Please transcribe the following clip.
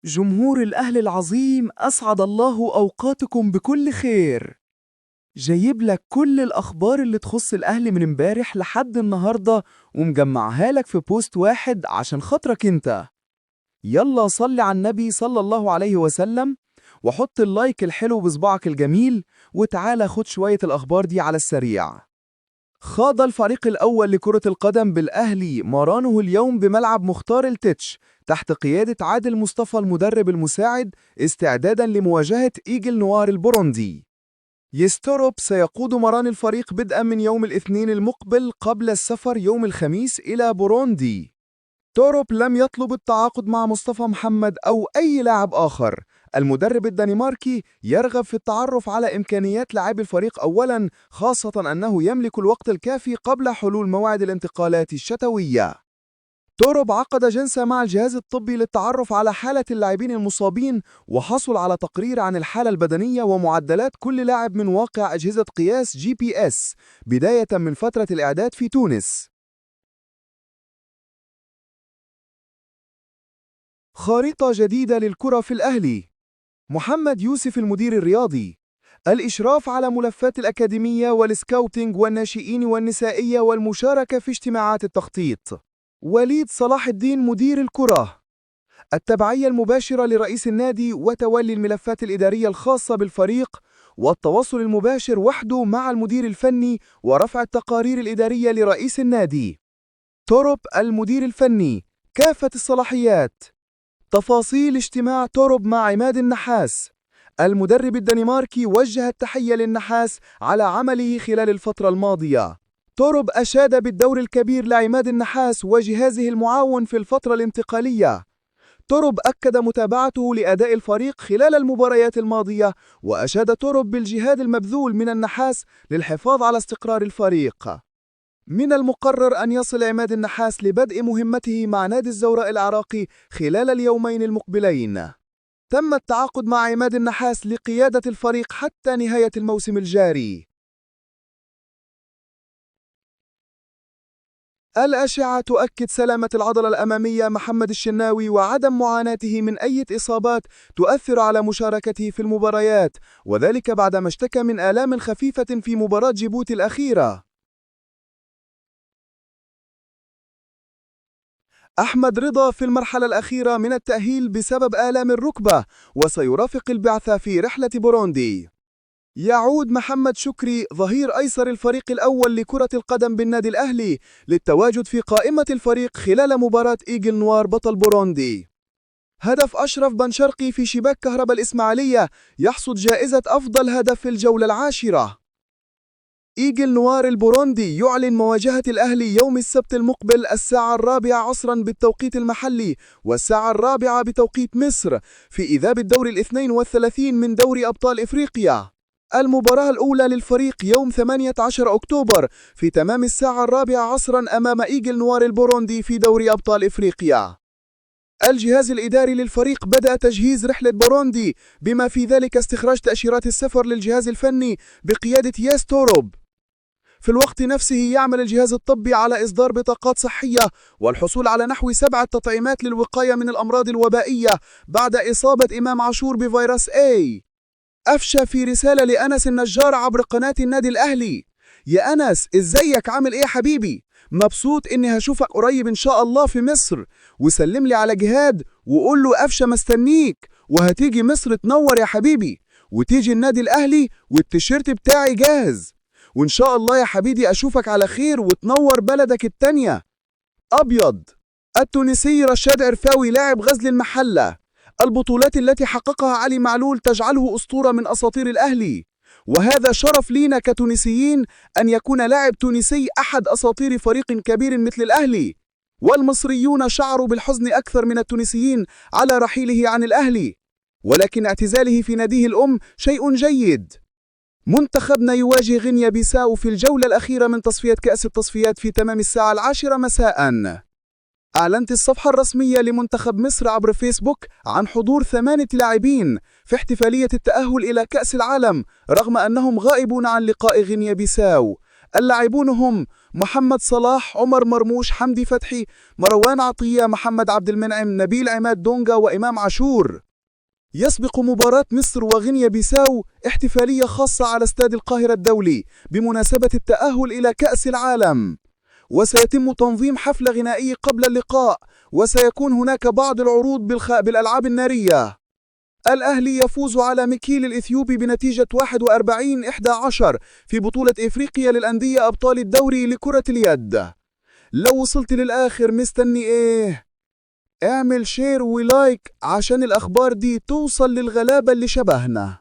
جمهور الأهل العظيم أسعد الله أوقاتكم بكل خير. جايب لك كل الأخبار اللي تخص الأهل من امبارح لحد النهاردة ومجمعها لك في بوست واحد عشان خاطرك انت. يلا صلي على النبي صلى الله عليه وسلم وحط اللايك الحلو بصباعك الجميل وتعالى خد شوية الأخبار دي على السريع. خاض الفريق الأول لكرة القدم بالأهلي مرانه اليوم بملعب مختار التتش تحت قيادة عادل مصطفى المدرب المساعد استعدادا لمواجهة إيجل نوار البوروندي. يستروب سيقود مران الفريق بدءا من يوم الاثنين المقبل قبل السفر يوم الخميس إلى بوروندي. توروب لم يطلب التعاقد مع مصطفى محمد أو أي لاعب آخر. المدرب الدنماركي يرغب في التعرف على إمكانيات لاعبي الفريق أولاً، خاصة أنه يملك الوقت الكافي قبل حلول موعد الانتقالات الشتوية. توروب عقد جلسة مع الجهاز الطبي للتعرف على حالة اللاعبين المصابين وحصل على تقرير عن الحالة البدنية ومعدلات كل لاعب من واقع أجهزة قياس GPS بداية من فترة الإعداد في تونس. خارطة جديدة للكرة في الأهلي. محمد يوسف المدير الرياضي. الإشراف على ملفات الأكاديمية والسكاوتينج والناشئين والنسائية والمشاركة في اجتماعات التخطيط. وليد صلاح الدين مدير الكرة. التبعية المباشرة لرئيس النادي وتولي الملفات الإدارية الخاصة بالفريق والتواصل المباشر وحده مع المدير الفني ورفع التقارير الإدارية لرئيس النادي. توروب المدير الفني. كافة الصلاحيات. تفاصيل اجتماع توروب مع عماد النحاس. المدرب الدنماركي وجه التحية للنحاس على عمله خلال الفترة الماضية. توروب أشاد بالدور الكبير لعماد النحاس وجهازه المعاون في الفترة الانتقالية. توروب أكد متابعته لأداء الفريق خلال المباريات الماضية، وأشاد توروب بالجهاد المبذول من النحاس للحفاظ على استقرار الفريق. من المقرر أن يصل عماد النحاس لبدء مهمته مع نادي الزوراء العراقي خلال اليومين المقبلين. تم التعاقد مع عماد النحاس لقيادة الفريق حتى نهاية الموسم الجاري. الأشعة تؤكد سلامة العضلة الأمامية محمد الشناوي وعدم معاناته من أي إصابات تؤثر على مشاركته في المباريات، وذلك بعدما اشتكى من آلام خفيفة في مباراة جيبوتي الأخيرة. أحمد رضا في المرحلة الأخيرة من التأهيل بسبب آلام الركبة وسيرافق البعثة في رحلة بوروندي. يعود محمد شكري ظهير أيسر الفريق الأول لكرة القدم بالنادي الأهلي للتواجد في قائمة الفريق خلال مباراة إيجل نوار بطل بوروندي. هدف أشرف بن شرقي في شباك كهرباء الإسماعيلية يحصد جائزة أفضل هدف في الجولة العاشرة. إيجل نوار البوروندي يعلن مواجهة الأهلي يوم السبت المقبل الساعة 4 عصرا بالتوقيت المحلي والساعة 4 بتوقيت مصر في إذاب الدور 32 من دوري أبطال إفريقيا. المباراة الأولى للفريق يوم 18 أكتوبر في تمام الساعة 4 عصرا أمام إيجل نوار البوروندي في دوري أبطال إفريقيا. الجهاز الإداري للفريق بدأ تجهيز رحلة بوروندي بما في ذلك استخراج تأشيرات السفر للجهاز الفني بقيادة ياس توروب. في الوقت نفسه يعمل الجهاز الطبي على إصدار بطاقات صحية والحصول على نحو 7 تطعيمات للوقاية من الأمراض الوبائية بعد إصابة إمام عاشور بفيروس A. أفشى في رسالة لأنس النجار عبر قناة النادي الأهلي: يا أنس، إزيك، عامل إيه حبيبي؟ مبسوط إني هشوفك قريب إن شاء الله في مصر، وسلم لي على جهاد وقول له أفشى مستنيك، وهتيجي مصر تنور يا حبيبي، وتيجي النادي الأهلي والتيشيرت بتاعي جاهز، وإن شاء الله يا حبيبي أشوفك على خير وتنور بلدك التانية. أبيض. التونسي رشاد عرفاوي لاعب غزل المحلة. البطولات التي حققها علي معلول تجعله أسطورة من أساطير الأهلي، وهذا شرف لينا كتونسيين أن يكون لاعب تونسي أحد أساطير فريق كبير مثل الأهلي. والمصريون شعروا بالحزن أكثر من التونسيين على رحيله عن الأهلي، ولكن اعتزاله في ناديه الأم شيء جيد. منتخبنا يواجه غينيا بيساو في الجولة الأخيرة من تصفية كأس التصفيات في تمام الساعة 10 مساءً. أعلنت الصفحة الرسمية لمنتخب مصر عبر فيسبوك عن حضور 8 لاعبين في احتفالية التأهل إلى كأس العالم رغم أنهم غائبون عن لقاء غينيا بيساو. اللاعبون هم محمد صلاح، عمر مرموش، حمدي فتحي، مروان عطية، محمد عبد المنعم، نبيل عماد دونجا، وإمام عاشور. يسبق مباراة مصر وغينيا بيساو احتفالية خاصة على استاد القاهرة الدولي بمناسبة التأهل إلى كأس العالم، وسيتم تنظيم حفلة غنائية قبل اللقاء، وسيكون هناك بعض العروض بالألعاب النارية. الأهلي يفوز على مكيل الإثيوبي بنتيجة 41-11 في بطولة إفريقيا للأندية أبطال الدوري لكرة اليد. لو وصلت للآخر مستني إيه؟ اعمل شير ولايك عشان الأخبار دي توصل للغلابة اللي شبهنا.